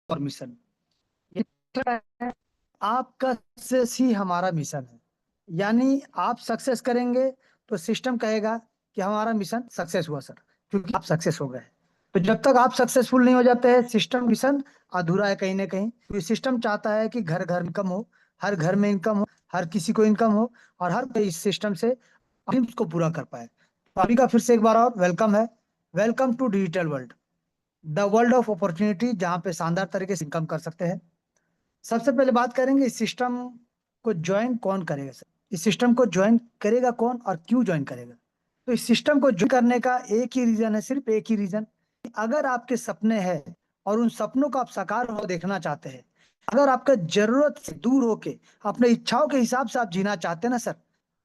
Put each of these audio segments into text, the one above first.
और मिशन ये है, आपका सक्सेस ही हमारा मिशन है। यानी आप सक्सेस करेंगे तो सिस्टम कहेगा कि हमारा मिशन सक्सेस हुआ सर, क्योंकि आप सक्सेस हो गए। तो जब तक आप सक्सेसफुल नहीं हो जाते हैं, सिस्टम मिशन अधूरा है कहीं ना कहीं। क्योंकि सिस्टम चाहता है कि घर घर इनकम हो, हर घर में इनकम हो, हर किसी को इनकम हो, और हर कोई इस सिस्टम से ड्रीम्स को पूरा कर पाए। तो अभी का फिर से एक बार और वेलकम है। Welcome to digital world, the world of opportunity, जहाँ पे शानदार तरीके से इनकम कर सकते हैं। सबसे पहले बात करेंगे इस सिस्टम को ज्वाइन कौन करेगा सर। इस सिस्टम को ज्वाइन करेगा कौन और क्यों ज्वाइन करेगा। तो इस सिस्टम को ज्वाइन करने का एक ही रीजन है, सिर्फ एक ही रीजन। अगर आपके सपने हैं और उन सपनों को आप साकार हो देखना चाहते हैं, अगर आपका जरूरत से दूर होके अपने इच्छाओं के हिसाब से आप जीना चाहते हैं ना सर,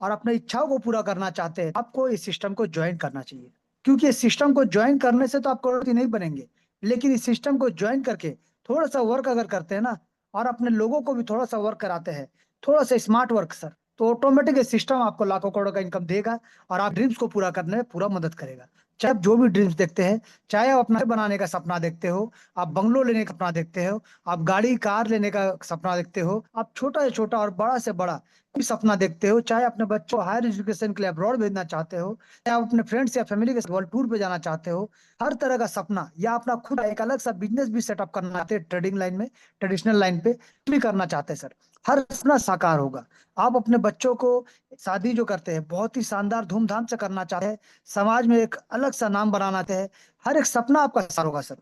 और अपने इच्छाओं को पूरा करना चाहते हैं, आपको इस सिस्टम को ज्वाइन करना चाहिए। क्योंकि इस सिस्टम को ज्वाइन करने से तो आप करोड़पति नहीं बनेंगे, लेकिन इस सिस्टम को ज्वाइन करके थोड़ा सा वर्क अगर करते हैं ना, और अपने लोगों को भी थोड़ा सा वर्क कराते हैं, थोड़ा सा स्मार्ट वर्क सर, तो ऑटोमेटिक सिस्टम आपको लाखों करोड़ों का इनकम देगा और आप ड्रीम्स को पूरा करने में पूरा मदद करेगा। चाहे आप जो भी ड्रीम्स देखते हैं, चाहे आप अपना घर बनाने का सपना देखते हो, आप बंगलो लेने का सपना देखते हो, आप गाड़ी कार लेने का सपना देखते हो, आप छोटा से छोटा और बड़ा से बड़ा कोई सपना देखते हो, चाहे अपने बच्चों को हायर एजुकेशन के लिए अब्रॉड भेजना चाहते हो, चाहे आप अपने फ्रेंड्स या फैमिली के साथ वर्ल्ड टूर पे जाना चाहते हो, हर तरह का सपना, या अपना खुद एक अलग सा बिजनेस भी सेटअप करना चाहते हैं ट्रेडिंग लाइन में, ट्रेडिशनल लाइन पे भी करना चाहते हैं सर, हर सपना साकार होगा। आप अपने बच्चों को शादी जो करते हैं बहुत ही शानदार धूमधाम से करना चाहते हैं, समाज में एक अलग सा नाम बनाना चाहते हैं, हर एक सपना आपका साकार होगा सर।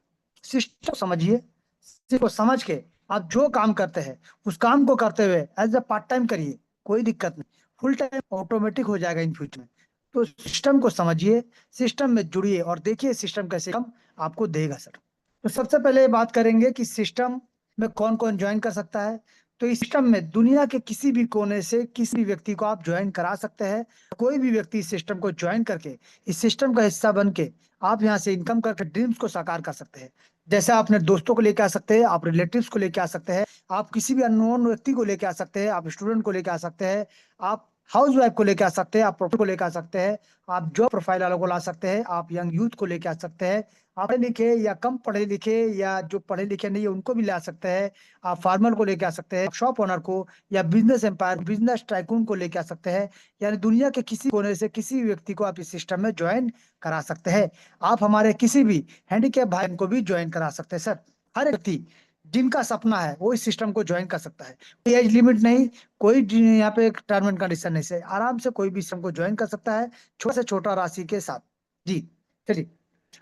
सिस्टम समझिए, सिस्टम को समझ के आप जो काम करते हैं उस काम को करते हुए एज अ पार्ट टाइम करिए, कोई दिक्कत नहीं, फुल टाइम ऑटोमेटिक हो जाएगा इन फ्यूचर में। तो सिस्टम को समझिए, सिस्टम में जुड़िए और देखिए सिस्टम कैसे काम आपको देगा सर। तो सबसे पहले बात करेंगे कि सिस्टम में कौन कौन ज्वाइन कर सकता है। तो इस सिस्टम में दुनिया के किसी भी कोने से किसी भी व्यक्ति को आप ज्वाइन करा सकते हैं। कोई भी व्यक्ति इस सिस्टम को ज्वाइन करके इस सिस्टम का हिस्सा बन के आप यहाँ से इनकम करके ड्रीम्स को साकार कर सकते हैं। जैसे आप अपने दोस्तों को लेके आ सकते हैं, आप रिलेटिव्स को लेके आ सकते हैं, आप किसी भी अननोन व्यक्ति को लेके आ सकते हैं, आप स्टूडेंट को लेके आ सकते हैं, आप हाउस वाइफ को लेके आ सकते हैं, आप प्रोफेसर को लेके आ सकते हैं, आप जॉब प्रोफाइल वालों को ला सकते हैं, आप यंग यूथ को लेके आ सकते हैं, आप पढ़े लिखे या कम पढ़े लिखे या जो पढ़े लिखे नहीं है उनको भी ला सकते हैं, आप फार्मर को लेके आ सकते हैं, शॉप ओनर को, या बिजनेस एम्पायर बिजनेस टाइकून को लेके आ सकते हैं। यानी दुनिया के किसी कोने से किसी भी व्यक्ति को आप इस सिस्टम में ज्वाइन करा सकते हैं। आप हमारे किसी भी हैंडीकैप भाई को भी ज्वाइन करा सकते हैं सर। हर एक व्यक्ति जिनका सपना है वो इस सिस्टम को ज्वाइन कर सकता है, कोई एज लिमिट नहीं, कोई यहाँ पे एक टर्म एंड कंडीशन नहीं से आराम से कोई भी सिस्टम को ज्वाइन कर सकता है, छोटा से छोटा राशि के साथ। जी चलिए,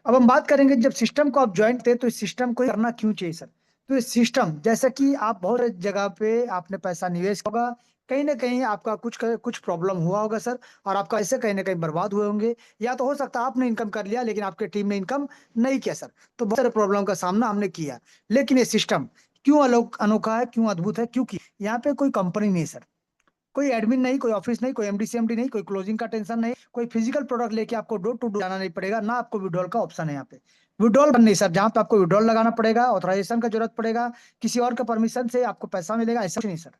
अब हम बात करेंगे जब सिस्टम को आप ज्वाइन करते हैं तो इस सिस्टम को करना क्यों चाहिए सर। तो इस सिस्टम जैसा कि आप बहुत जगह पे आपने पैसा निवेश होगा, कहीं ना कहीं आपका कुछ प्रॉब्लम हुआ होगा सर, और आपका ऐसे कहीं ना कहीं बर्बाद हुए होंगे, या तो हो सकता है आपने इनकम कर लिया लेकिन आपके टीम ने इनकम नहीं किया सर। तो बहुत सारे प्रॉब्लम का सामना हमने किया, लेकिन ये सिस्टम क्यों अनोखा है, क्यों अद्भुत है, क्योंकि यहाँ पे कोई कंपनी नहीं है सर, कोई एडमिन नहीं, कोई ऑफिस नहीं, कोई एमडी सीएमडी नहीं, कोई क्लोजिंग का टेंशन नहीं, कोई फिजिकल प्रोडक्ट लेके आपको डोर टू डोर जाना नहीं पड़ेगा, ना आपको विड्रॉल का ऑप्शन है यहाँ पे। विड्रॉल नहीं सर, जहां पे आपको विड्रॉल लगाना पड़ेगा, ऑथराइजेशन का जरूरत पड़ेगा, किसी और के परमिशन से आपको पैसा मिलेगा, ऐसा कुछ नहीं सर।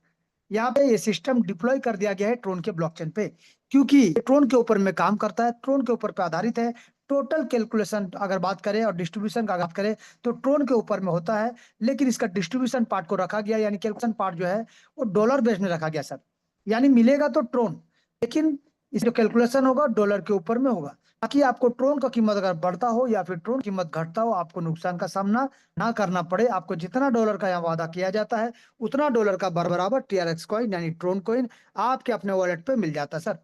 यहाँ पे ये सिस्टम डिप्लॉय कर दिया गया है ट्रोन के ब्लॉकचेन पे, क्योंकि ये ट्रोन के ऊपर में काम करता है, ट्रोन के ऊपर पे आधारित है। टोटल कैलकुलेशन अगर बात करें और डिस्ट्रीब्यूशन का बात करें तो ट्रोन के ऊपर में होता है, लेकिन इसका डिस्ट्रीब्यूशन पार्ट को रखा गया, यानी कैलकुलेशन पार्ट जो है वो डॉलर बेस में रखा गया सर। यानी मिलेगा तो ट्रोन, लेकिन इस जो कैलकुलेशन होगा डॉलर के ऊपर में होगा, ताकि आपको ट्रोन का कीमत अगर बढ़ता हो या फिर ट्रोन कीमत घटता हो आपको नुकसान का सामना ना करना पड़े। आपको जितना डॉलर का यहाँ वादा किया जाता है उतना डॉलर का बराबर टीआरएक्स कॉइन यानी ट्रोन कॉइन आपके अपने वॉलेट पे मिल जाता है सर।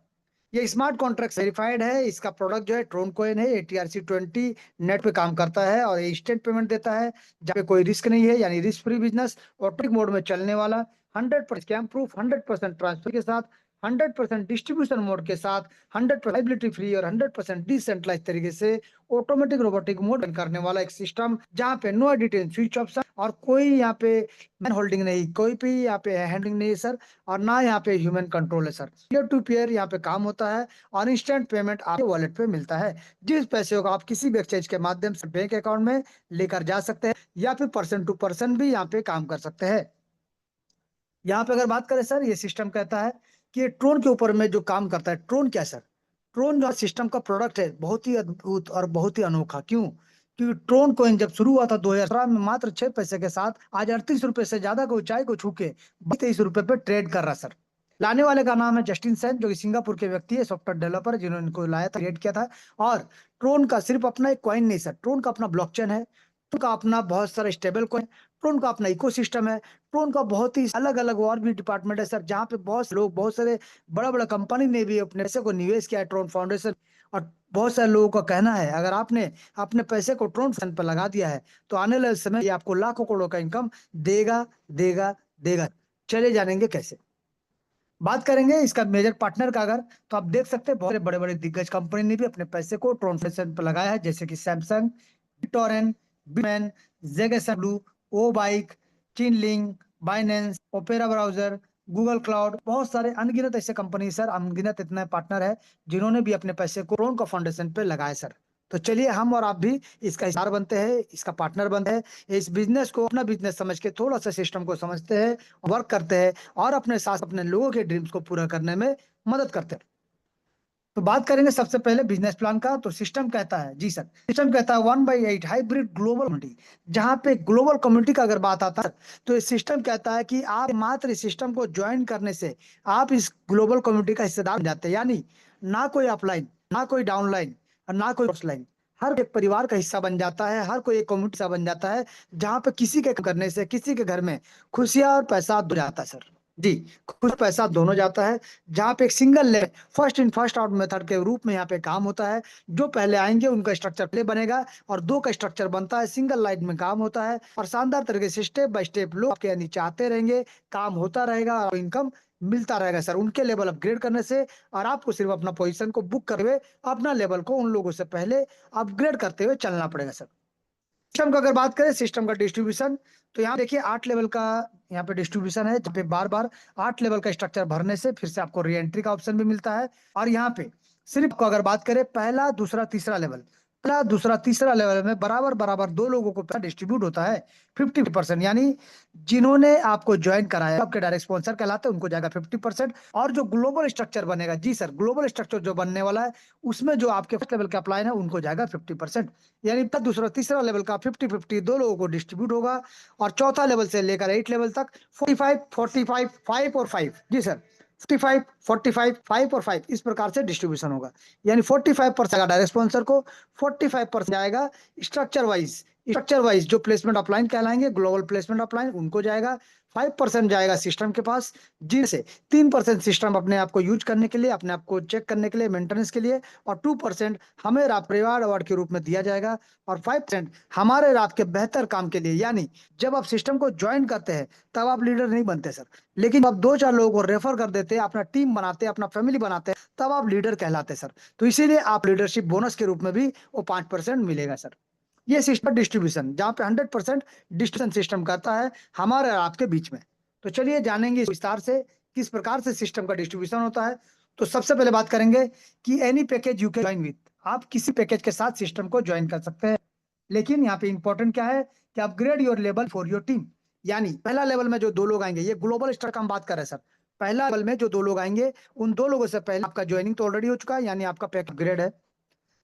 ये स्मार्ट कॉन्ट्रैक्ट वेरीफाइड है, इसका प्रोडक्ट जो है ट्रोन कॉइन है, ATRC20 नेट पे काम करता है और ये इंस्टेंट पेमेंट देता है, जहाँ पे कोई रिस्क नहीं है, यानी risk free business, automatic mode में चलने वाला, 100% स्कैम प्रूफ, 100% ट्रांसफर के साथ, 100% डिस्ट्रीब्यूशन मोड के साथ, 100% फ्री और 100% डिसेंट्रलाइज तरीके से ऑटोमेटिक रोबोटिक मोड करने वाला एक सिस्टम, जहाँ पे नो एडिटिंग स्विच ऑप्शन और कोई यहाँ पे मैन होल्डिंग नहीं, कोई भी यहाँ पे हैंडलिंग नहीं है सर, और ना यहाँ पे ह्यूमन कंट्रोल है सर। पीयर टू पीयर यहाँ पे काम होता है और इंस्टेंट पेमेंट आपके वॉलेट पे मिलता है, जिस पैसे को आप किसी भी एक्सचेंज के माध्यम से बैंक अकाउंट में लेकर जा सकते हैं, या फिर पर्सन टू पर्सन भी यहाँ पे काम कर सकते हैं। यहाँ पे अगर बात करें सर, ये सिस्टम कहता है कि ये ट्रोन के ऊपर में जो काम करता है, ट्रोन क्या है सर। ट्रोन जो सिस्टम का प्रोडक्ट है बहुत ही अद्भुत और बहुत ही अनोखा, क्यों, क्योंकि ट्रोन कॉइन जब शुरू हुआ था 2017 में मात्र 6 पैसे के साथ, आज 38 रुपए से ज्यादा की ऊंचाई को छू के 23 रुपए पे ट्रेड कर रहा सर। लाने वाले का नाम है जस्टिन सेन, जो कि सिंगापुर के व्यक्ति है, सॉफ्टवेयर डेवलपर, जिन्होंने इनको लाया था, क्रिएट किया था। और ट्रोन का सिर्फ अपना एक कॉइन नहीं सर, ट्रोन का अपना ब्लॉकचेन है, ट्रोन का अपना बहुत सारा स्टेबल कॉइन, ट्रोन का अपना इकोसिस्टम है, ट्रोन का बहुत ही अलग अलग और भी डिपार्टमेंट है सर, जहाँ पे बहुत से लोग, बहुत सारे बड़ा बड़ा कंपनी ने भी अपने पैसे को निवेश किया है ट्रोन फाउंडेशन। और बहुत सारे लोगों का कहना है, अगर आपने अपने पैसे को ट्रोन फंड पर लगा दिया है तो आने वाले समय ये आपको लाखों करोड़ों का इनकम देगा देगा देगा। चले जानेंगे कैसे। बात करेंगे इसका मेजर पार्टनर का, अगर तो आप देख सकते हैं बहुत बड़े बड़े दिग्गज कंपनी ने भी अपने पैसे को ट्रोन फंड पर लगाया है, जैसे कि सैमसंग, टोरेंट, बिटमैन, जेगेसब्लू, ओ बाइक, चिनलिंग, Binance, Opera browser, Google Cloud, बहुत सारे अनगिनत ऐसे कंपनी सर, अनगिनत इतने पार्टनर है जिन्होंने भी अपने पैसे को ट्रोन का फाउंडेशन पे लगाए सर। तो चलिए हम और आप भी इसका हिस्सा बनते हैं, इसका पार्टनर बनते हैं, इस बिजनेस को अपना बिजनेस समझ के थोड़ा सा सिस्टम को समझते हैं, वर्क करते हैं और अपने साथ अपने लोगों के ड्रीम्स को पूरा करने में मदद करते हैं। तो बात करेंगे सबसे पहले बिजनेस प्लान का। तो सिस्टम कहता है, जी सर, सिस्टम कहता है 1/8 हाइब्रिड ग्लोबल कम्युनिटी। जहां पे ग्लोबल कम्युनिटी का अगर बात आता है तो इस सिस्टम कहता है कि आप मात्र इस सिस्टम को ज्वाइन करने से आप इस ग्लोबल कम्युनिटी का हिस्सेदार बन जाते हैं। यानी ना कोई अपलाइन, ना कोई डाउनलाइन और ना कोई क्रॉसलाइन, हर एक परिवार का हिस्सा बन जाता है, हर कोई एक कम्युनिटी हिस्सा बन जाता है, जहां पे किसी के करने से किसी के घर में खुशियां और पैसा दो जाता है सर। जी, खुश पैसा दोनों जाता है। जहाँ पे एक सिंगल ले first in first out method के रूप में यहाँ पे काम होता है। जो पहले आएंगे उनका स्ट्रक्चर पहले बनेगा और दो का स्ट्रक्चर बनता है, सिंगल लाइन में काम होता है और शानदार तरीके से स्टेप बाय स्टेप लोग आपके नीचे आते रहेंगे, काम होता रहेगा और इनकम मिलता रहेगा सर, उनके लेवल अपग्रेड करने से। और आपको सिर्फ अपना पोजीशन को बुक करते हुए अपना लेवल को उन लोगों से पहले अपग्रेड करते हुए चलना पड़ेगा सर। सिस्टम का अगर बात करें, सिस्टम का डिस्ट्रीब्यूशन, तो यहाँ देखिए 8 लेवल का यहाँ पे डिस्ट्रीब्यूशन है, जहाँ पे बार बार 8 लेवल का स्ट्रक्चर भरने से फिर से आपको री एंट्री का ऑप्शन भी मिलता है। और यहाँ पे सिर्फ को अगर बात करें पहला दूसरा तीसरा लेवल, पहला दूसरा तीसरा लेवल में बराबर बराबर दो लोगों को पैसा डिस्ट्रीब्यूट होता है 50%। यानी जिन्होंने आपको ज्वाइन कराया, आपके डायरेक्ट स्पॉन्सर कहलाते हैं, उनको जाएगा 50%। और जो ग्लोबल स्ट्रक्चर बनेगा, जी सर, ग्लोबल स्ट्रक्चर जो बनने वाला है उसमें जो आपके फर्स्ट लेवल के अप्लाई है उनको जाएगा 50%। यानी तब दूसरा तीसरा लेवल का 50-50 दो लोगों को डिस्ट्रीब्यूट होगा। और चौथा लेवल से लेकर 8 लेवल तक 45-45 5 और 5, जी सर, 45-45 5 और 5 इस प्रकार से डिस्ट्रीब्यूशन होगा। यानी 45% डायरेक्ट स्पॉन्सर को, 45% जाएगा स्ट्रक्चर वाइज, स्ट्रक्चर वाइज जो प्लेसमेंट अपलाइन कहलाएंगे, ग्लोबल प्लेसमेंट अपलाइन, उनको जाएगा। 5% जाएगा सिस्टम के पास, जिनसे 3% सिस्टम अपने आप को यूज करने के लिए, अपने आप को चेक करने के लिए, मेंटेनेंस के लिए, और 2% हमें परिवार अवार्ड के रूप में दिया जाएगा। और 5% हमारे रात के बेहतर काम के लिए। यानी जब आप सिस्टम को ज्वाइन करते हैं तब आप लीडर नहीं बनते सर, लेकिन आप दो चार लोगों को रेफर कर देते हैं, अपना टीम बनाते हैं, अपना फैमिली बनाते हैं, तब आप लीडर कहलाते हैं सर। तो इसीलिए आप लीडरशिप बोनस के रूप में भी वो 5% मिलेगा सर। ये सिस्टम डिस्ट्रीब्यूशन, जहाँ पे 100% डिस्ट्रीब्यूशन सिस्टम करता है हमारे और आपके बीच में। तो चलिए जानेंगे इस विस्तार से किस प्रकार से सिस्टम का डिस्ट्रीब्यूशन होता है। तो सबसे पहले बात करेंगे कि any package you can join with, आप किसी पैकेज के साथ सिस्टम को ज्वाइन कर सकते हैं। लेकिन यहाँ पे इंपॉर्टेंट क्या है कि upgrade your level for your team. यानी पहला लेवल में जो दो लोग आएंगे, ये ग्लोबल स्टार का हम बात कर रहे हैं सर, पहला लेवल में जो दो लोग आएंगे उन दो लोगों से पहले आपका ज्वाइनिंग तो ऑलरेडी हो चुका है, यानी आपका पैक अपग्रेड है।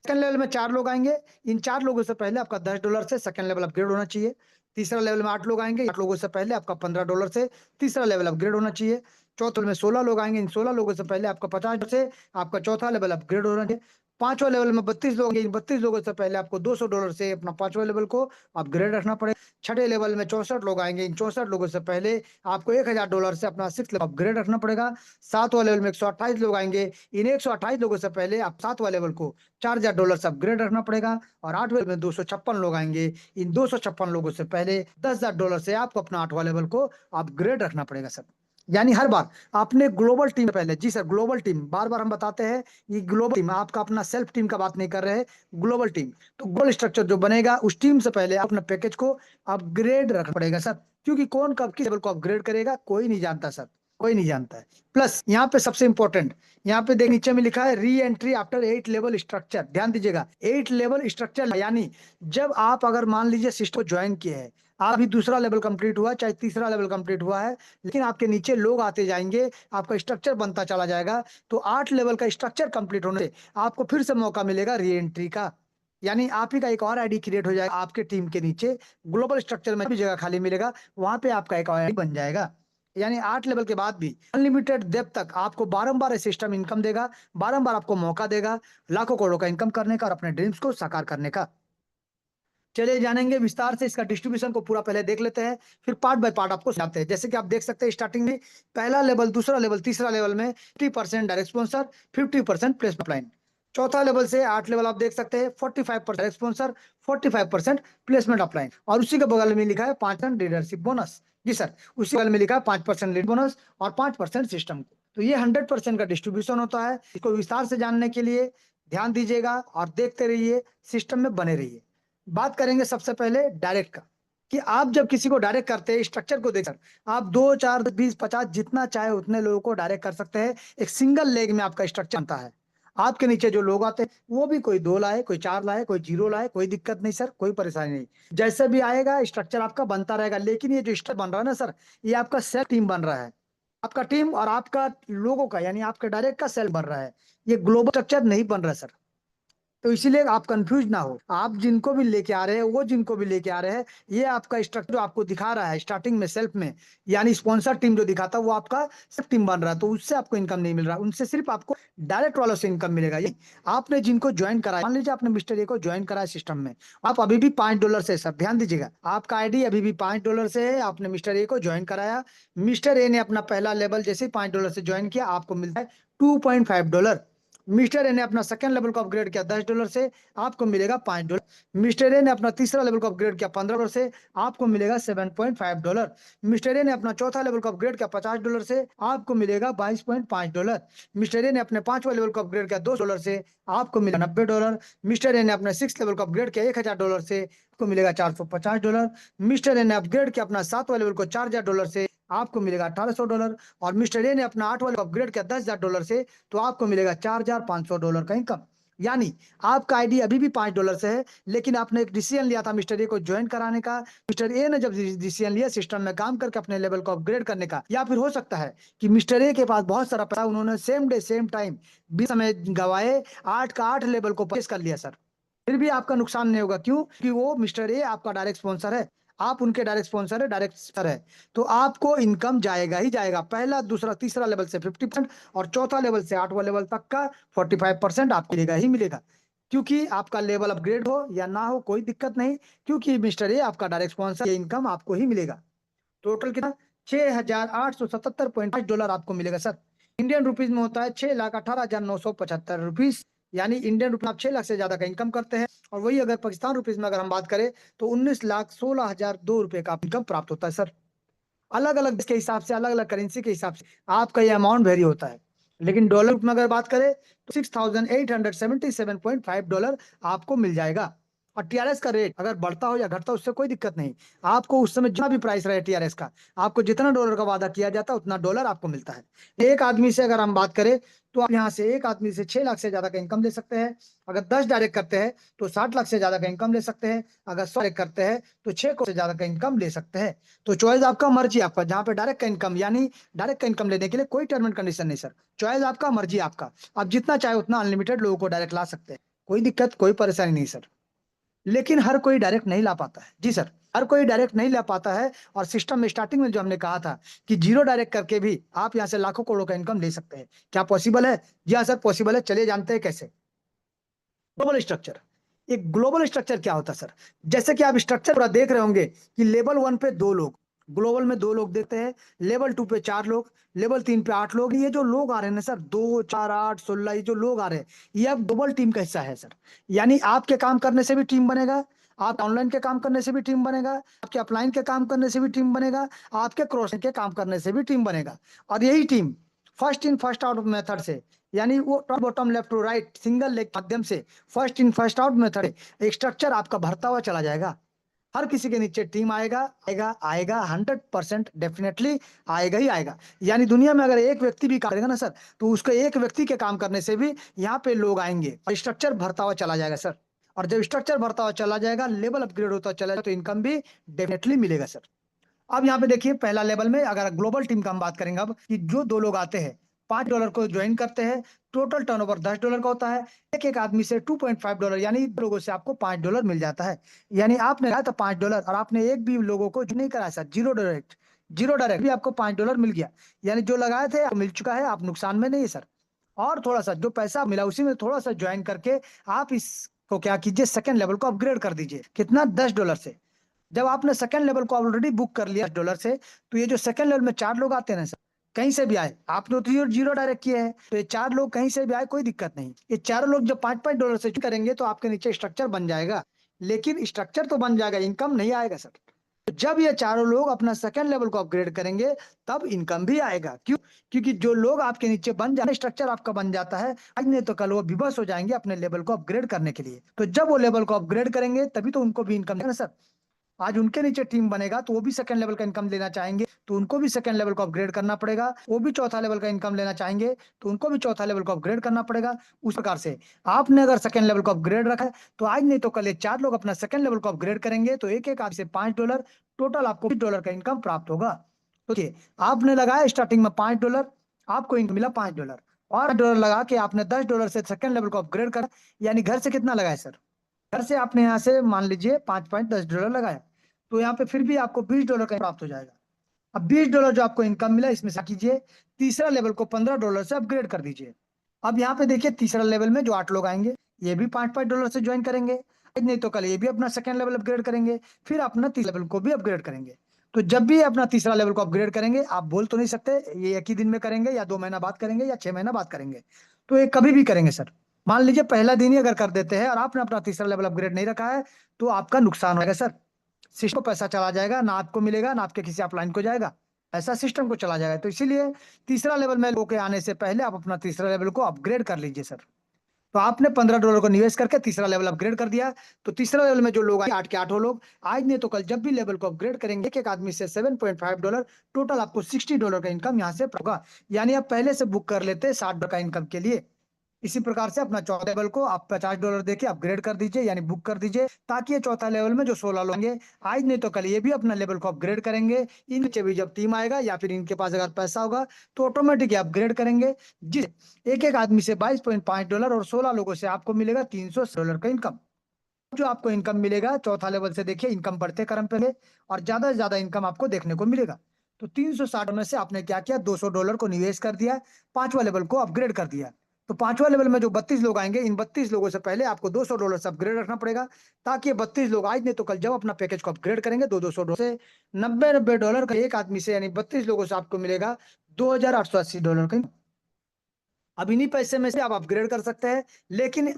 सेकंड लेवल में 4 लोग आएंगे, इन 4 लोगों से पहले आपका $10 से सेकंड लेवल अपग्रेड होना चाहिए। तीसरा लेवल में 8 लोग आएंगे, 8 लोगों से पहले आपका $15 से तीसरा लेवल अपग्रेड होना चाहिए। चौथे में 16 लोग आएंगे, इन 16 लोगों से पहले आपका 50 से आपका चौथा लेवल अपग्रेड होना चाहिए। पांचवा लेवल में 32 लोग आएंगे, इन 32 लोगों से पहले आपको $200 से अपना पांचवा लेवल को अपग्रेड रखना पड़ेगा। छठे लेवल में 64 लोग आएंगे, इन 64 लोगों से पहले आपको $1000 से अपना सिक्स लेवल अपग्रेड रखना पड़ेगा। सातवां लेवल में 128 लोग आएंगे, इन 128 लोगों से पहले आप सातवां लेवल को $4000 से अपग्रेड रखना पड़ेगा। और आठवें में 256 लोग आएंगे, इन 256 लोगों से पहले $10,000 से आपको अपना आठवां लेवल को अपग्रेड रखना पड़ेगा सर। यानी हर बार आपने ग्लोबल टीम पहले, जी सर, ग्लोबल टीम, बार बार हम बताते हैं ये ग्लोबल टीम, आपका अपना सेल्फ टीम का बात नहीं कर रहे हैं, ग्लोबल टीम। तो ग्लोबल स्ट्रक्चर जो बनेगा उस टीम से पहले अपने पैकेज को अपग्रेड रखना पड़ेगा सर, क्योंकि कौन कब किस लेवल को अपग्रेड करेगा कोई नहीं जानता सर, कोई नहीं जानता है। प्लस यहाँ पे सबसे इंपॉर्टेंट, यहाँ पे देख नीचे में लिखा है re entry after 8 level structure. ध्यान दीजिएगा, 8 लेवल स्ट्रक्चर, यानी जब आप अगर मान लीजिए सिस्टम ज्वाइन किए हैं, आप अभी दूसरा लेवल कंप्लीट हुआ, चाहे तीसरा लेवल कंप्लीट हुआ है, लेकिन आपके नीचे लोग आते जाएंगे, आपका स्ट्रक्चर बनता चला जाएगा, तो 8 लेवल का स्ट्रक्चर कंप्लीट होने से आपको फिर से मौका मिलेगा री एंट्री का। यानी आप ही का एक और आईडी क्रिएट हो जाएगा आपके टीम के नीचे। ग्लोबल स्ट्रक्चर में भी जगह खाली मिलेगा, वहां पे आपका एक और आईडी बन जाएगा। यानी 8 लेवल के बाद भी अनलिमिटेड डेप्थ तक आपको बारंबार सिस्टम इनकम देगा, बारंबार आपको मौका देगा लाखों करोड़ों का इनकम करने का और अपने ड्रीम्स को साकार करने का। चलिए जानेंगे विस्तार से इसका डिस्ट्रीब्यूशन को पूरा पहले देख लेते हैं, फिर पार्ट बाय पार्ट आपको समझाते हैं। जैसे कि आप देख सकते हैं स्टार्टिंग में पहला लेवल, दूसरा लेवल, तीसरा लेवल में 50% डायरेक्ट स्पॉन्सर, 50% प्लेसमेंट लाइन। चौथा लेवल से 8 लेवल आप देख सकते हैं 45% डायरेक्ट स्पॉन्सर, 45% प्लेसमेंट अपलाइन, और उसी के बगल में लिखा है 5% लीडरशिप बोनस। जी सर, उसी बगल में लिखा है 5% लीड बोनस और 5% सिस्टम। तो ये 100% का डिस्ट्रीब्यूशन होता है। इसको विस्तार से जानने के लिए ध्यान दीजिएगा और देखते रहिए, सिस्टम में बने रहिए। बात करेंगे सबसे पहले डायरेक्ट का, कि आप जब किसी को डायरेक्ट करते हैं स्ट्रक्चर को देखकर, आप 2, 4, 20, 50 जितना चाहे उतने लोगों को डायरेक्ट कर सकते हैं। एक सिंगल लेग में आपका स्ट्रक्चर बनता है। आपके नीचे जो लोग आते हैं वो भी कोई 2 लाए, कोई 4 लाए, कोई 0 लाए, कोई दिक्कत नहीं सर, कोई परेशानी नहीं। जैसे भी आएगा स्ट्रक्चर आपका बनता रहेगा। लेकिन ये जो स्ट्रक्चर बन रहा है ना सर, ये आपका सेल्फ टीम बन रहा है। आपका टीम और आपका लोगों का, यानी आपके डायरेक्ट का सेल बन रहा है। ये ग्लोबल स्ट्रक्चर नहीं बन रहा सर। तो इसीलिए आप कंफ्यूज ना हो। आप जिनको भी लेके आ रहे हैं, वो जिनको भी लेके आ रहे हैं, ये आपका स्ट्रक्चर आपको दिखा रहा है स्टार्टिंग में सेल्फ में, यानी स्पॉन्सर टीम जो दिखाता है वो आपका सेल्फ टीम बन रहा है। तो उससे आपको इनकम नहीं मिल रहा, उनसे सिर्फ आपको डायरेक्ट वालों से इनकम मिलेगा। ये आपने जिनको ज्वाइन कराया, मान लीजिए आपने मिस्टर ए को ज्वाइन कराया सिस्टम में, आप अभी भी $5 से, सर ध्यान दीजिएगा, आपका आईडी अभी भी $5 से है। आपने मिस्टर ए को ज्वाइन कराया, मिस्टर ए ने अपना पहला लेवल जैसे $5 से ज्वाइन किया, आपको मिलता है $2.5। मिस्टर ए ने अपना सेकंड लेवल को अपग्रेड किया $10 से, आपको मिलेगा $5। मिस्टर ए ने अपना तीसरा लेवल को अपग्रेड किया $15 से, आपको मिलेगा $7.5। मिस्टर ए ने अपना चौथा लेवल को अपग्रेड किया $50 से, आपको मिलेगा $22.5। मिस्टर ए ने अपने पांचवा लेवल को अपग्रेड किया $2 से, आपको मिलेगा $90। मिस्टर ए ने अपने सिक्स लेवल को अपग्रेड किया $1000 से, आपको मिलेगा $450। मिस्टर ए ने अपग्रेड किया अपना सातवां लेवल को $4000 से, आपको मिलेगा $1800। और मिस्टर ए ने अपना आठवां लेवल अपग्रेड किया $10,000 से, तो आपको मिलेगा $4500 का इनकम। यानी आपका आईडी अभी भी $5 से है, लेकिन आपने एक डिसीजन लिया था मिस्टर ए को ज्वाइन कराने का। मिस्टर ए ने जब डिसीजन लिया सिस्टम में काम करके अपने लेवल को अपग्रेड करने का, या फिर हो सकता है कि मिस्टर ए के पास बहुत सारा पैसा, उन्होंने सेम डे सेम टाइम भी समय गवाए, 8 का 8 लेवल को परचेस कर लिया सर, फिर भी आपका नुकसान नहीं होगा। क्यों? कि वो मिस्टर ए आपका डायरेक्ट स्पॉन्सर है, आप उनके डायरेक्ट स्पॉन्सर है, डायरेक्ट सर है। तो आपको इनकम जाएगा ही जाएगा। पहला, दूसरा, तीसरा लेवल से 50% और चौथा लेवल से 8वां लेवल तक का 45% आपको मिलेगा ही मिलेगा। क्योंकि आपका लेवल अपग्रेड हो या ना हो कोई दिक्कत नहीं, क्योंकि मिस्टर ए आपका डायरेक्ट स्पॉन्सर, ये इनकम आपको ही मिलेगा। टोटल कितना? $6,877.5 आपको मिलेगा सर। इंडियन रुपीज में होता है 6,18,975 रुपीज। यानी इंडियन रुपीज आप 6 लाख से ज्यादा का इनकम करते हैं। और वही अगर पाकिस्तान रुपीज में अगर हम बात करें तो 19,16,002 रुपए का इनकम प्राप्त होता है सर। अलग अलग देश के हिसाब से, अलग अलग करेंसी के हिसाब से आपका ये अमाउंट वेरी होता है। लेकिन डॉलर में अगर बात करें तो $6,877.5 आपको मिल जाएगा। और टीआरएस का रेट अगर बढ़ता हो या घटता हो उससे कोई दिक्कत नहीं। आपको उस समय जितना भी प्राइस रहे टीआरएस का, आपको जितना डॉलर का वादा किया जाता है उतना डॉलर आपको मिलता है। एक आदमी से अगर हम बात करें तो आप यहाँ से एक आदमी से 6 लाख से ज्यादा का इनकम ले सकते हैं। अगर 10 डायरेक्ट करते हैं तो 60 लाख से ज्यादा का इनकम ले सकते हैं। अगर 100 डायरेक्ट करते हैं तो 6 करोड़ से ज्यादा का इनकम ले सकते हैं। तो चॉइस आपका, मर्जी आपका। जहां पे डायरेक्ट का इनकम, यानी डायरेक्ट का इनकम लेने के लिए कोई टर्म एंड कंडीशन नहीं सर। चॉइस आपका, मर्जी आपका। आप जितना चाहे उतना अनलिमिटेड लोगों को डायरेक्ट ला सकते हैं, कोई दिक्कत कोई परेशानी नहीं सर। लेकिन हर कोई डायरेक्ट नहीं ला पाता है। जी सर, हर कोई डायरेक्ट नहीं ला पाता है। और सिस्टम में स्टार्टिंग में जो हमने कहा था कि 0 डायरेक्ट करके भी आप यहाँ से लाखों करोड़ों का इनकम ले सकते हैं, क्या पॉसिबल है? जी हाँ सर, पॉसिबल है। चलिए जानते हैं कैसे। Global structure. एक ग्लोबल स्ट्रक्चर क्या होता है सर? जैसे कि आप स्ट्रक्चर पूरा देख रहे होंगे कि लेवल 1 पे 2 लोग, ग्लोबल में 2 लोग देखते हैं, लेवल 2 पे 4 लोग, लेवल 3 पे 8 लोग। ये जो लोग आ रहे हैं ना सर, 2, 4, 8, 16, ये जो लोग आ रहे हैं, ये अब ग्लोबल टीम का हिस्सा है सर। यानी आपके काम करने से भी टीम बनेगा, आप ऑनलाइन के काम करने से भी टीम बनेगा, आपके अपलाइन के काम करने से भी टीम बनेगा, आपके क्रॉस के काम करने से भी टीम बनेगा। और यही team first in first out method से, यानी वो top bottom left to right single leg माध्यम से first in first out method, एक स्ट्रक्चर आपका भरता हुआ चला जाएगा। हर किसी के नीचे टीम आएगा आएगा आएगा, 100% डेफिनेटली आएगा ही आएगा। यानी दुनिया में अगर एक व्यक्ति भी काम करेगा ना सर, तो उसके एक व्यक्ति के काम करने से भी यहाँ पे लोग आएंगे और स्ट्रक्चर भरता हुआ चला जाएगा सर। और जब स्ट्रक्चर भरता हुआ चला जाएगा, लेवल अपग्रेड होता चला जाएगा, तो इनकम भी डेफिनेटली मिलेगा सर। अब यहाँ पे देखिए, पहला लेवल में अगर ग्लोबल टीम का हम बात करेंगे, अब कि जो 2 लोग आते हैं, $5 को ज्वाइन करते हैं, टोटल टर्नओवर $10 का होता है। एक आदमी से $2.5 यानी लोगों से आपको $5 मिल जाता है। यानी आपने लगाया था $5 और आपने एक भी लोगों को नहीं कराया सर, जीरो डायरेक्ट भी आपको $5 मिल गया। यानी जो लगाए थे आपको मिल चुका है, आप नुकसान में नहीं है सर। और थोड़ा-सा जो पैसा मिला उसी में थोड़ा-सा जॉइन करके आप इसको क्या कीजिए, सेकंड लेवल को अपग्रेड कर दीजिए। कितना? $10 से। जब आपने सेकंड लेवल को ऑलरेडी बुक कर लिया $10 से, तो ये जो सेकंड लेवल में 4 लोग आते हैं ना सर, कहीं से भी आए, आपने तो जीरो डायरेक्ट किए हैं, तो ये 4 लोग कहीं से भी आए कोई दिक्कत नहीं। ये चारों लोग जब $5-5 से करेंगे तो आपके नीचे स्ट्रक्चर बन जाएगा, लेकिन स्ट्रक्चर तो बन जाएगा, इनकम नहीं आएगा सर। तो जब ये चारों लोग अपना सेकंड लेवल को अपग्रेड करेंगे, तब इनकम भी आएगा। क्यों? क्योंकि जो लोग आपके नीचे बन जाते हैं, स्ट्रक्चर आपका बन जाता है, आज नहीं तो कल वो विवश हो जाएँगे अपने लेवल को अपग्रेड करने के लिए। तो जब वो लेवल को अपग्रेड करेंगे, तभी तो उनको भी इनकम देगा ना सर। आज उनके नीचे टीम बनेगा तो वो भी सेकंड लेवल का इनकम लेना चाहेंगे, तो उनको भी सेकंड लेवल को अपग्रेड करना पड़ेगा। वो भी चौथा लेवल का इनकम लेना चाहेंगे, तो उनको भी चौथा लेवल को अपग्रेड करना पड़ेगा। उस प्रकार से आपने अगर सेकंड लेवल को अपग्रेड रखा है, तो आज नहीं तो कल ये 4 लोग अपना सेकंड लेवल को अपग्रेड करेंगे, तो एक-एक आपसे $5 टोटल आपको $20 का इनकम प्राप्त होगा। देखिए, आपने लगाया स्टार्टिंग में $5, आपको इनकम मिला $5 और $5 लगा के आपने $10 से सेकंड लेवल को अपग्रेड करा, यानी घर से कितना लगाया सर? घर से आपने यहाँ से मान लीजिए $5.10 लगाया, तो यहाँ पे फिर भी आपको $20 का प्राप्त हो जाएगा। अब $20 जो आपको इनकम मिला, इसमें से कीजिए तीसरा लेवल को $15 से अपग्रेड कर दीजिए। अब यहाँ पे देखिए तीसरा लेवल में जो 8 लोग आएँगे, ये भी $5-5 से जॉइन करेंगे। आज नहीं तो कल ये भी अपना सेकंड लेवल अपग्रेड करेंगे, फिर अपना तीसरा लेवल को भी अपग्रेड करेंगे। तो जब भी अपना तीसरा लेवल को अपग्रेड करेंगे, आप बोल तो नहीं सकते ये एक ही दिन में करेंगे या 2 महीना बाद करेंगे या 6 महीना बाद करेंगे। तो ये कभी भी करेंगे सर। मान लीजिए पहला दिन ही अगर कर देते हैं और आपने अपना तीसरा लेवल अपग्रेड नहीं रखा है, तो आपका नुकसान होगा सर। सिस्टम को पैसा चला जाएगा, ना आपको मिलेगा, ना आपके किसी अपलाइन को जाएगा। ऐसा सिस्टम को चला जाएगा। तो इसीलिए तीसरा लेवल में लोगों के आने से पहले आप अपना तीसरा लेवल को अपग्रेड कर लीजिए सर। तो आपने $15 को निवेश करके तीसरा लेवल अपग्रेड कर दिया, तो तीसरा लेवल में जो लोग आए 8 के 8 लोग, आज नहीं तो कल जब भी लेवल को अपग्रेड करेंगे, एक-एक आदमी से $7.5 टोटल आपको $60 का इनकम यहाँ से होगा। यानी आप पहले से बुक कर लेते $60 का इनकम के लिए। इसी प्रकार से अपना चौथा लेवल को आप $50 देके अपग्रेड कर दीजिए, यानी बुक कर दीजिए, ताकि ये चौथा लेवल में जो 16 लोग होंगे, आज नहीं तो कल ये भी अपना लेवल को अपग्रेड करेंगे। इनके भी जब टीम आएगा या फिर इनके पास अगर पैसा होगा, तो ऑटोमेटिक ये अपग्रेड करेंगे। जिस एक-एक आदमी से $22.5 और 16 लोगों से आपको मिलेगा $300 का इनकम। जो आपको इनकम मिलेगा चौथा लेवल से, देखिए इनकम बढ़ते क्रम पे है और ज़्यादा से ज़्यादा इनकम आपको देखने को मिलेगा। तो 360 में से आपने क्या किया, $200 को निवेश कर दिया, 5वां लेवल को अपग्रेड कर दिया। तो 5वां लेवल में जो 32 लोग आएँगे, इन 32 लोगों से पहले आपको $200 से अपग्रेड रखना पड़ेगा, ताकि ये 32 लोग आज नहीं तो कल जब अपना पैकेज को अपग्रेड करेंगे, 2-200 से $90-90 का एक आदमी से, यानी 32 लोगों से आपको मिलेगा $2880 का। अब इन्हीं पैसे में से आप अपग्रेड कर सकते हैं, लेकिन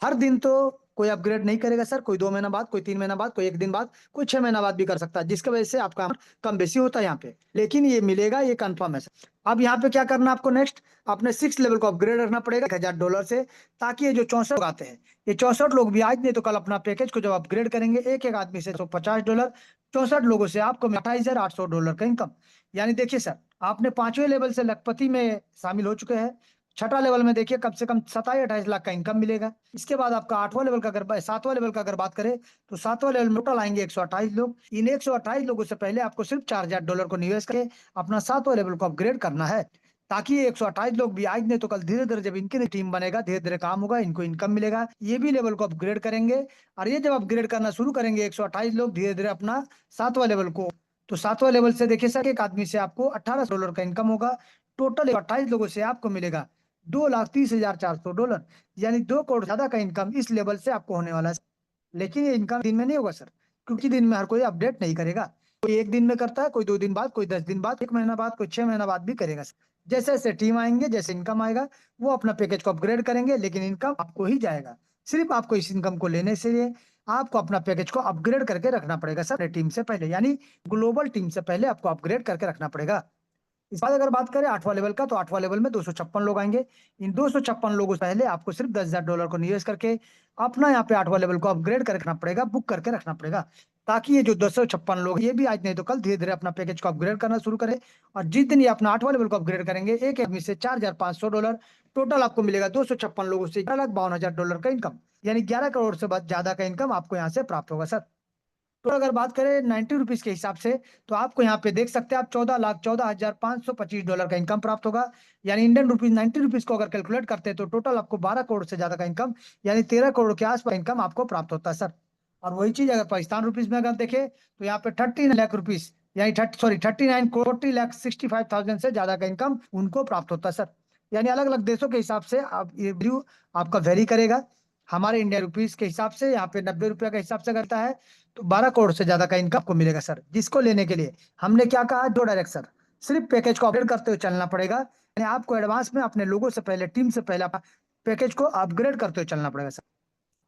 हर दिन तो कोई अपग्रेड नहीं करेगा सर, कोई 2 महीना बाद, कोई 3 महीना बाद, कोई 1 दिन बाद, कोई 6 महीना बाद भी कर सकता है, जिसकी वजह से आपका कम बेसी होता है यहाँ पे। लेकिन ये मिलेगा, ये कन्फर्म है सर। अब यहाँ पे क्या करना है आपको नेक्स्ट, अपने 6th लेवल को अपग्रेड रखना पड़ेगा $1000 से, ताकि ये जो 64 लोग आते हैं, ये 64 लोग भी आज नहीं तो कल अपना पैकेज को जब अपग्रेड करेंगे, एक-एक आदमी से $150, 64 लोगों से आपको $28,800 का इनकम। यानी देखिए सर, आपने 5वें लेवल से लखपति में शामिल हो चुके हैं। छठा लेवल में देखिए कम से कम 27-28 लाख का इनकम मिलेगा। इसके बाद आपका 8वां लेवल का अगर 7वां लेवल का अगर बात करें, तो 7वां लेवल में टोटल आएँगे 128 लोग। इन 128 लोगों से पहले आपको सिर्फ $4000 को निवेश करके अपना 7वां लेवल को अपग्रेड करना है, ताकि ये 128 लोग भी आज नहीं तो कल धीरे-धीरे जब इनकी भी टीम बनेगा, धीरे-धीरे काम होगा, इनको इनकम मिलेगा, ये भी लेवल को अपग्रेड करेंगे और ये जब अपग्रेड करना शुरू करेंगे 128 लोग धीरे-धीरे अपना 7वां लेवल को, तो 7वां लेवल से देखिए सर, एक आदमी से आपको $1800 का इनकम होगा। टोटल 28 लोगों से आपको मिलेगा $2,30,400, यानी 2 करोड़ ज़्यादा का इनकम इस लेवल से आपको होने वाला है। लेकिन ये इनकम दिन में नहीं होगा सर, क्योंकि दिन में हर कोई अपडेट नहीं करेगा। कोई 1 दिन में करता है, कोई 2 दिन बाद, कोई 10 दिन बाद, 1 महीना बाद, कोई 6 महीना बाद भी करेगा सर। जैसे-जैसे टीम आएँगे, जैसे इनकम आएगा, वो अपना पैकेज को अपग्रेड करेंगे, लेकिन इनकम आपको ही जाएगा। सिर्फ़ आपको इस इनकम को लेने से लिए आपको अपना पैकेज को अपग्रेड करके रखना पड़ेगा सर, अपनी टीम से पहले, यानी ग्लोबल टीम से पहले आपको अपग्रेड करके रखना पड़ेगा। इस बार अगर बात करें 8वां लेवल का, तो 8वां लेवल में 256 लोग आएँगे। इन 256 लोगों से पहले आपको सिर्फ $10,000 को निवेश करके अपना यहाँ पे 8वां लेवल को अपग्रेड करके रखना पड़ेगा, बुक करके रखना पड़ेगा। ताकि ये जो 256 लोग हैं, ये भी आज नहीं तो कल धीरे-धीरे अपना पैकेज को अपग्रेड करना शुरू करें और जिस दिन ये अपना 8वां लेवल को अपग्रेड करेंगे, एक आदमी से $4500 टोटल आपको मिलेगा 256 लोगों से $11,52,000 का इनकम। यानी 11 करोड़ से ब ज़्यादा का इनकम आपको यहाँ से प्राप्त होगा सर। तो अगर बात करें 90 रुपीज के हिसाब से, तो आपको यहाँ पे देख सकते हैं आप 14,14,525 का इनकम प्राप्त होगा। यानी इंडियन रुपीज 90 रुपीज को अगर कैलकुलेट करते हैं तो टोटल आपको 12 करोड़ से ज्यादा का इनकम, यानी 13 करोड़ के आसपास इनकम आपको प्राप्त होता है सर। और वही चीज अगर पाकिस्तान रुपीज में अगर देखें तो यहाँ पे 39 लाख रुपीज, यानी 39 करोड़ 45 लाख से ज्यादा का इनकम उनको प्राप्त होता है सर। यानी अलग अलग देशों के हिसाब से आप ये व्यू आपका वेरी करेगा। हमारे इंडिया रुपीज के हिसाब से यहाँ पे 90 रुपया के हिसाब से करता है, तो 12 करोड़ से ज्यादा का इनकम आपको मिलेगा सर। जिसको लेने के लिए हमने क्या कहा, दो डायरेक्ट सर, सिर्फ पैकेज को अपग्रेड करते हुए चलना पड़ेगा। यानी आपको एडवांस में अपने लोगों से पहले, टीम से पहले पैकेज को अपग्रेड करते हुए चलना पड़ेगा सर।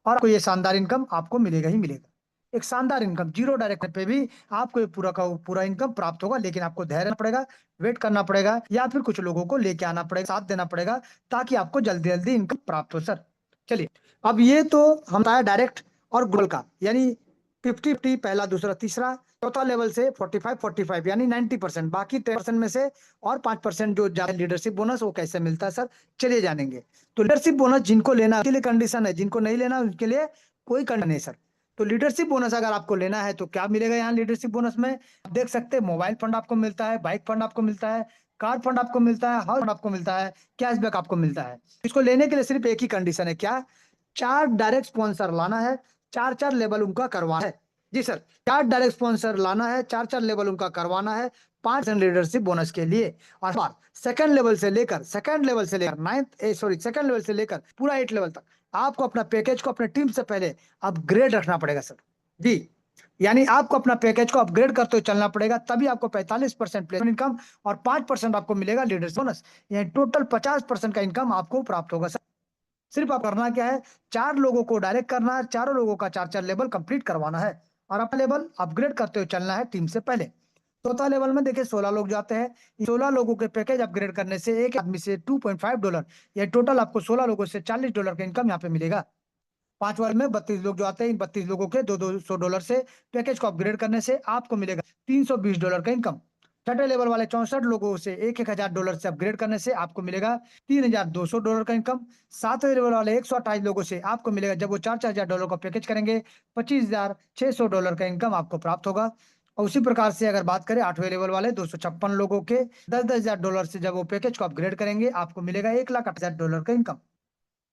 और आपको ये शानदार इनकम आपको मिलेगा ही मिलेगा। एक शानदार इनकम जीरो डायरेक्ट पे भी आपको ये पूरा का पूरा इनकम प्राप्त होगा, लेकिन आपको धैर्य रखना पड़ेगा, वेट करना पड़ेगा, या फिर कुछ लोगों को लेके आना पड़ेगा, साथ देना पड़ेगा, ताकि आपको जल्दी जल्दी इनकम प्राप्त हो सर। चलिए, अब ये तो हम बताया डायरेक्ट और ग्लोबल का, यानी 50-50 पहला दूसरा तीसरा, चौथा लेवल से 45-45 यानी 90%, बाकी 10% में से और 5% जो ज्यादा लीडरशिप बोनस वो कैसे मिलता है सर, चलिए जानेंगे। तो लीडरशिप बोनस जिनको लेना उसके लिए कंडीशन है, जिनको नहीं लेना उनके लिए कोई कंडीशन नहीं सर। तो लीडरशिप बोनस अगर आपको लेना है तो क्या मिलेगा यहाँ लीडरशिप बोनस में, आप देख सकते हैं मोबाइल फंड आपको मिलता है, बाइक फंड आपको मिलता है, कार फंड आपको मिलता है, हाउस फंड आपको मिलता है, कैशबैक आपको मिलता है। इसको लेने के लिए सिर्फ एक ही कंडीशन है, क्या, 4 डायरेक्ट स्पॉन्सर लाना है, 4-4 लेवल उनका करवाना है। जी सर, 4 डायरेक्ट स्पॉन्सर लाना है, 4-4 लेवल उनका करवाना है 5% लीडरशिप बोनस के लिए। और सेकंड लेवल से लेकर सेकंड लेवल से लेकर पूरा 8 लेवल तक आपको अपना पैकेज को अपने टीम से पहले अपग्रेड रखना पड़ेगा सर। जी, यानी आपको अपना पैकेज को अपग्रेड करते हुए चलना पड़ेगा, तभी आपको 45% प्लेसमेंट इनकम और 5% आपको मिलेगा लीडरशिप बोनस, यानी टोटल 50% का इनकम आपको प्राप्त होगा सर। सिर्फ आप करना क्या है, 4 लोगों को डायरेक्ट करना है, चारों लोगों का 4-4 लेवल कंप्लीट करवाना है और अपना लेवल अपग्रेड करते हुए चलना है टीम से पहले। चौथा लेवल में देखिए 16 लोग जाते हैं, 16 लोगों के पैकेज अपग्रेड करने से एक आदमी से $2.5, या टोटल आपको 16 लोगों से $40 का इनकम यहाँ पे मिलेगा। 5 वाले में 32 लोग जो आते हैं, इन 32 लोगों के $200 से पैकेज को अपग्रेड करने से आपको मिलेगा $320 का इनकम। छठे लेवल वाले 64 लोगों से $1,000 से अपग्रेड करने से आपको मिलेगा $3,200 का इनकम। सातवें लेवल वाले 128 लोगों से आपको मिलेगा, जब वो $4,000 का पैकेज करेंगे, $25,600 का इनकम आपको प्राप्त होगा। और उसी प्रकार से अगर बात करें 8वें लेवल वाले 256 लोगों के $10,000 से जब वो पैकेज को अपग्रेड करेंगे, आपको मिलेगा $1,08,000 का इनकम।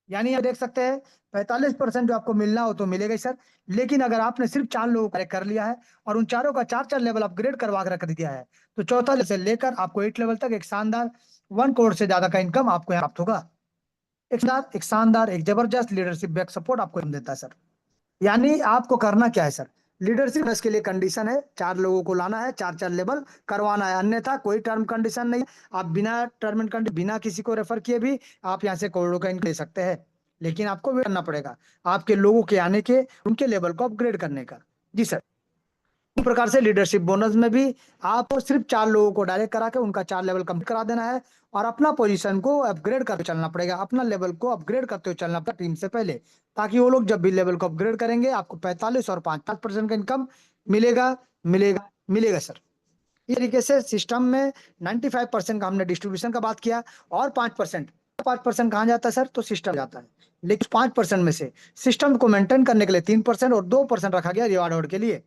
यानी आप देख सकते हैं 45% जो आपको मिलना हो तो मिलेगा ही सर। लेकिन अगर आपने सिर्फ 4 लोगों का कर लिया है और उन चारों का 4-4 लेवल अपग्रेड करवा कर रख दिया है, तो चौथा लेवल से लेकर आपको 8 लेवल तक एक शानदार 1 करोड़ से ज्यादा का इनकम आपको यहाँ प्राप्त होगा। एक शानदार एक जबरदस्त लीडरशिप बैक सपोर्ट आपको देता है सर। यानी आपको करना क्या है सर, लीडरशिप के लिए कंडीशन है, 4 लोगों को लाना है, 4-4 लेवल करवाना है, अन्यथा कोई टर्म कंडीशन नहीं। आप बिना टर्म एंड कंडीशन, बिना किसी को रेफर किए भी आप यहाँ से करोड़ों का इनकम ले सकते हैं, लेकिन आपको वेट करना पड़ेगा आपके लोगों के आने के, उनके लेवल को अपग्रेड करने का। जी सर, इस प्रकार से लीडरशिप बोनस में भी आपको सिर्फ 4 लोगों को डायरेक्ट करा के उनका 4 लेवल कंप्लीट करा देना है और अपना पोजीशन को अपग्रेड करके चलना पड़ेगा, अपना लेवल को अपग्रेड करते हुए चलना पड़ेगा टीम से पहले, ताकि वो लोग जब भी लेवल को अपग्रेड करेंगे आपको 45 और 5% का इनकम मिलेगा मिलेगा मिलेगा सर। इस तरीके से सिस्टम में 95% का हमने डिस्ट्रीब्यूशन का बात किया, और 5% कहाँ जाता है सर, तो सिस्टम जाता है। लेकिन 5% में से सिस्टम को मेंटेन करने के लिए 3% और 2% रखा गया रिवार्ड के लिए,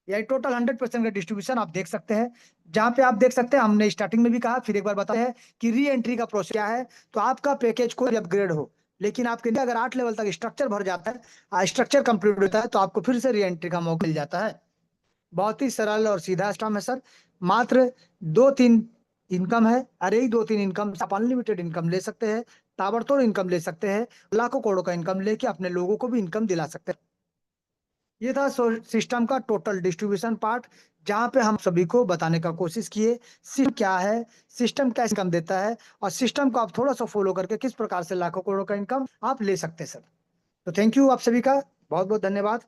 यानी टोटल 100% का डिस्ट्रीब्यूशन आप देख सकते हैं। जहां पे आप देख सकते हैं, हमने स्टार्टिंग में भी कहा, फिर एक बार बताते हैं कि री एंट्री का प्रोसेस क्या है। तो आपका पैकेज कोई अपग्रेड हो, लेकिन आपके लिए अगर 8 लेवल तक स्ट्रक्चर भर जाता है, स्ट्रक्चर कंप्लीट होता है, तो आपको फिर से री एंट्री का मौका मिल जाता है। बहुत ही सरल और सीधा सिस्टम है सर। मात्र 2-3 इनकम है, अरे ही 2-3 इनकम आप अनलिमिटेड इनकम ले सकते हैं, ताबड़तोड़ इनकम ले सकते हैं, लाखों करोड़ों का इनकम लेके अपने लोगों को भी इनकम दिला सकते हैं। ये था सिस्टम का टोटल डिस्ट्रीब्यूशन पार्ट, जहां पे हम सभी को बताने का कोशिश किए सिस्टम क्या है, सिस्टम कैसे इनकम देता है, और सिस्टम को आप थोड़ा सा फॉलो करके किस प्रकार से लाखों करोड़ों का इनकम आप ले सकते हैं सर। तो थैंक यू आप सभी का बहुत बहुत धन्यवाद।